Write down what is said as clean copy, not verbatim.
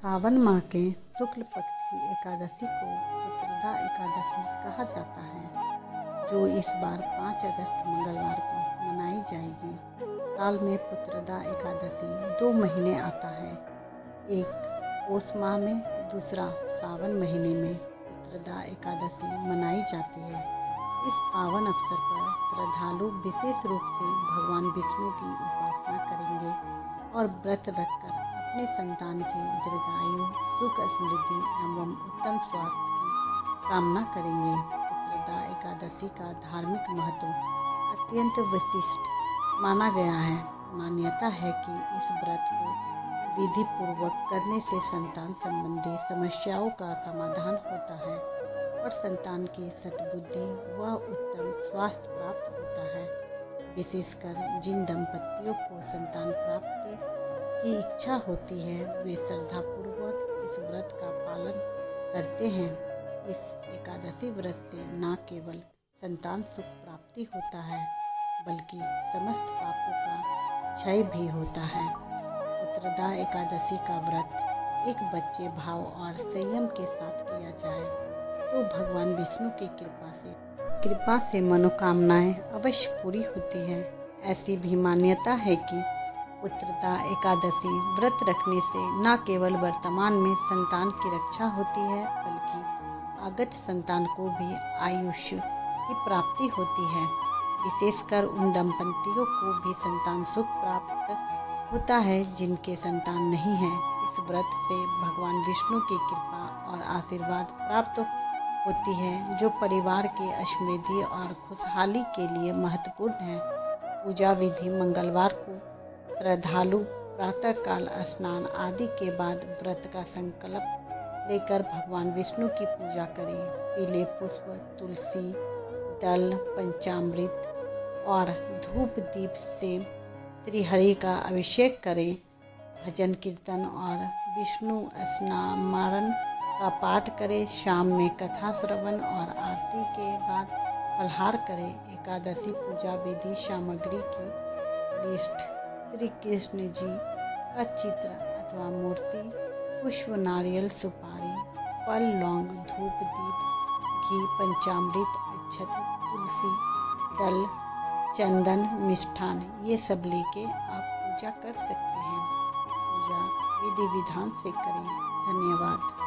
सावन माह के शुक्ल पक्ष की एकादशी को पुत्रदा एकादशी कहा जाता है, जो इस बार 5 अगस्त मंगलवार को मनाई जाएगी। साल में पुत्रदा एकादशी 2 महीने आता है, एक पौष माह में, दूसरा सावन महीने में पुत्रदा एकादशी मनाई जाती है। इस पावन अवसर पर श्रद्धालु विशेष रूप से भगवान विष्णु की उपासना करेंगे और व्रत रखकर अपने संतान की दीर्घायु, सुख समृद्धि एवं उत्तम स्वास्थ्य की कामना करेंगे। पुत्रदा एकादशी का धार्मिक महत्व अत्यंत विशिष्ट माना गया है। मान्यता है कि इस व्रत को विधि पूर्वक करने से संतान संबंधी समस्याओं का समाधान होता है और संतान की सद्बुद्धि व उत्तम स्वास्थ्य प्राप्त होता है। विशेषकर जिन दंपतियों को संतान प्राप्ति की इच्छा होती है, वे श्रद्धापूर्वक इस व्रत का पालन करते हैं। इस एकादशी व्रत से न केवल संतान सुख प्राप्ति होता है, बल्कि समस्त पापों का क्षय भी होता है। पुत्रदा एकादशी का व्रत एक बच्चे भाव और संयम के साथ किया जाए तो भगवान विष्णु की कृपा से मनोकामनाएं अवश्य पूरी होती है। ऐसी भी मान्यता है कि पुत्रदा एकादशी व्रत रखने से न केवल वर्तमान में संतान की रक्षा होती है, बल्कि आगत संतान को भी आयुष्य की प्राप्ति होती है। विशेषकर उन दंपतियों को भी संतान सुख प्राप्त होता है जिनके संतान नहीं है। इस व्रत से भगवान विष्णु की कृपा और आशीर्वाद प्राप्त होती है, जो परिवार के समृद्धि और खुशहाली के लिए महत्वपूर्ण है। पूजा विधि: मंगलवार को श्रद्धालु प्रातःकाल स्नान आदि के बाद व्रत का संकल्प लेकर भगवान विष्णु की पूजा करें। पीले पुष्प, तुलसी दल, पंचामृत और धूप दीप से श्री हरि का अभिषेक करें। भजन कीर्तन और विष्णु स्मरण का पाठ करें। शाम में कथा श्रवण और आरती के बाद फलाहार करें। एकादशी पूजा विधि सामग्री की लिस्ट: श्री कृष्ण जी का चित्र अथवा मूर्ति, पुष्प, नारियल, सुपारी, फल, लौंग, धूप दीप, घी, पंचामृत, अक्षत, तुलसी दल, चंदन, मिष्ठान, ये सब लेके आप पूजा कर सकते हैं। पूजा विधि विधान से करें। धन्यवाद।